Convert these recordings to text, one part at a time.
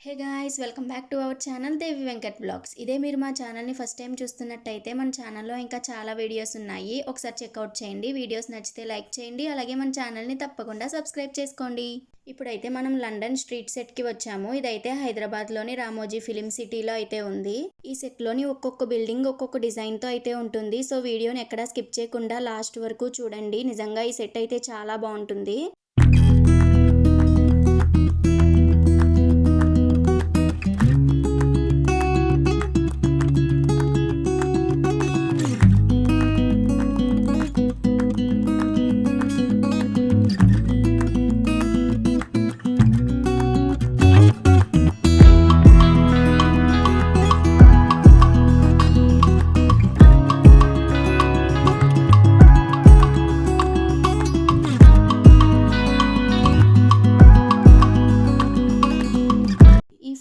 Hey guys, welcome back to our channel Devi Venkat blogs. ఇదే మీరు మా ఛానల్ని ఫస్ట్ టైం చూస్తున్నట్టయితే మన ఛానల్లో ఇంకా చాలా వీడియోస్ ఉన్నాయి. ఒకసారి చెక్అవుట్ చేయండి. వీడియోస్ నచ్చితే లైక్ చేయండి. అలాగే మన ఛానల్ని తప్పకుండా సబ్స్క్రైబ్ చేసుకోండి. ఇప్పుడైతే మనం లండన్ స్ట్రీట్ సెట్కి వచ్చాము. ఇదైతే హైదరాబాద్లోని రామోజీ ఫిలిం సిటీలో అయితే ఉంది. ఈ సెట్లోని ఒక్కొక్క బిల్డింగ్ ఒక్కొక్క డిజైన్తో అయితే ఉంటుంది. సో వీడియోని ఎక్కడా స్కిప్ చేయకుండా లాస్ట్ వరకు చూడండి. నిజంగా ఈ సెట్ అయితే చాలా బాగుంటుంది.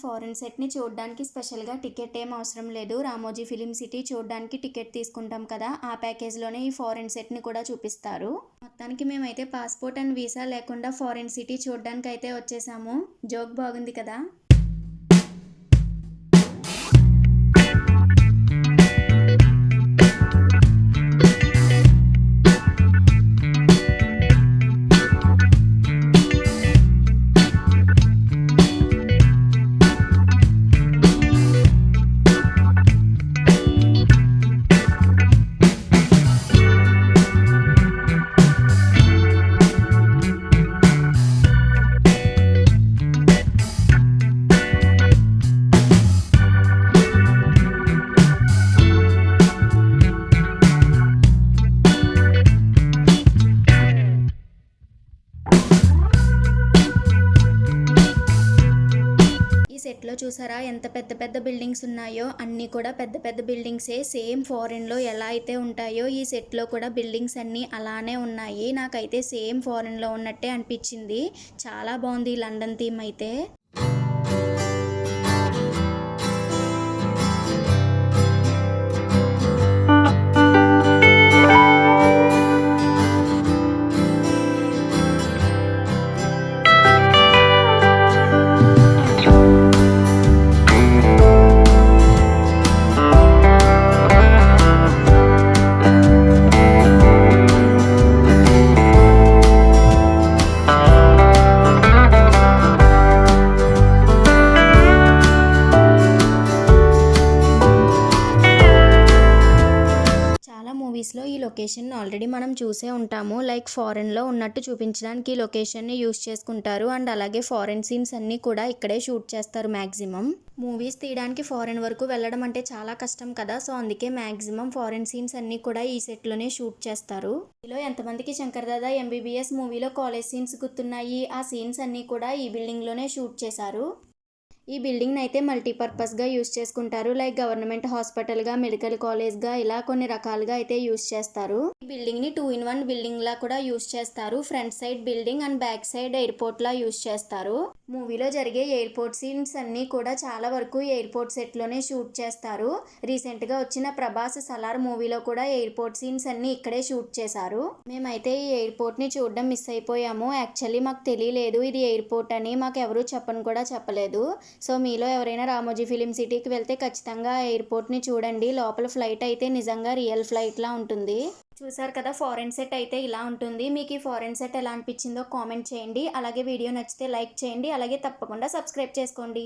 ఫారెన్ సెట్ని చూడడానికి స్పెషల్గా టికెట్ ఏం అవసరం లేదు. రామోజీ ఫిలిం సిటీ చూడడానికి టికెట్ తీసుకుంటాం కదా, ఆ ప్యాకేజ్లోనే ఈ ఫారెన్ సెట్ని కూడా చూపిస్తారు. మొత్తానికి మేమైతే పాస్పోర్ట్ అండ్ వీసా లేకుండా ఫారెన్ సిటీ చూడడానికి అయితే వచ్చేసాము. జోక్ బాగుంది కదా. సెట్లో చూసారా ఎంత పెద్ద పెద్ద బిల్డింగ్స్ ఉన్నాయో. అన్నీ కూడా పెద్ద పెద్ద బిల్డింగ్సే. సేమ్ ఫారెన్లో ఎలా అయితే ఉంటాయో ఈ సెట్లో కూడా బిల్డింగ్స్ అన్నీ అలానే ఉన్నాయి. నాకైతే సేమ్ ఫారెన్లో ఉన్నట్టే అనిపించింది. చాలా బాగుంది లండన్ థీమ్ అయితే. మూవీస్లో ఈ లొకేషన్ ఆల్రెడీ మనం చూసే ఉంటాము. లైక్ ఫారెన్లో ఉన్నట్టు చూపించడానికి ఈ లొకేషన్ని యూస్ చేసుకుంటారు. అండ్ అలాగే ఫారెన్ సీన్స్ అన్నీ కూడా ఇక్కడే షూట్ చేస్తారు మ్యాక్సిమం. మూవీస్ తీయడానికి ఫారెన్ వరకు వెళ్ళడం అంటే చాలా కష్టం కదా. సో అందుకే మ్యాక్సిమం ఫారెన్ సీన్స్ అన్నీ కూడా ఈ సెట్లోనే షూట్ చేస్తారు. ఇందులో ఎంతమందికి శంకర్ దాదా ఎంబీబీఎస్ మూవీలో కాలేజ్ సీన్స్ గుర్తున్నాయి. ఆ సీన్స్ అన్నీ కూడా ఈ బిల్డింగ్లోనే షూట్ చేశారు. ఈ బిల్డింగ్ని అయితే మల్టీపర్పస్గా యూస్ చేసుకుంటారు. లైక్ గవర్నమెంట్ హాస్పిటల్గా, మెడికల్ కాలేజ్గా, ఇలా కొన్ని రకాలుగా అయితే యూస్ చేస్తారు. ఈ బిల్డింగ్ని 2-in-1 బిల్డింగ్లా కూడా యూస్ చేస్తారు. Front side building and back side ఎయిర్పోర్ట్లా యూస్ చేస్తారు. మూవీలో జరిగే ఎయిర్పోర్ట్ సీన్స్ అన్నీ కూడా చాలా వరకు ఎయిర్పోర్ట్ సెట్లోనే షూట్ చేస్తారు. రీసెంట్గా వచ్చిన ప్రభాస్ సలార్ మూవీలో కూడా ఎయిర్పోర్ట్ సీన్స్ అన్నీ ఇక్కడే షూట్ చేశారు. మేమైతే ఈ ఎయిర్పోర్ట్ని చూడడం మిస్ అయిపోయాము. యాక్చువల్లీ మాకు తెలియలేదు ఇది ఎయిర్పోర్ట్ అని. మాకు ఎవరు చెప్పని కూడా చెప్పలేదు. సో మీలో ఎవరైనా రామోజీ ఫిలిం సిటీకి వెళ్తే ఖచ్చితంగా ఎయిర్పోర్ట్ని చూడండి. లోపల ఫ్లైట్ అయితే నిజంగా రియల్ ఫ్లైట్లా ఉంటుంది. చూసారు కదా, ఫారెన్ సెట్ అయితే ఇలా ఉంటుంది. మీకు ఈ ఫారెన్ సెట్ ఎలా అనిపించిందో కామెంట్ చేయండి. అలాగే వీడియో నచ్చితే లైక్ చేయండి. అలాగే తప్పకుండా సబ్స్క్రైబ్ చేసుకోండి.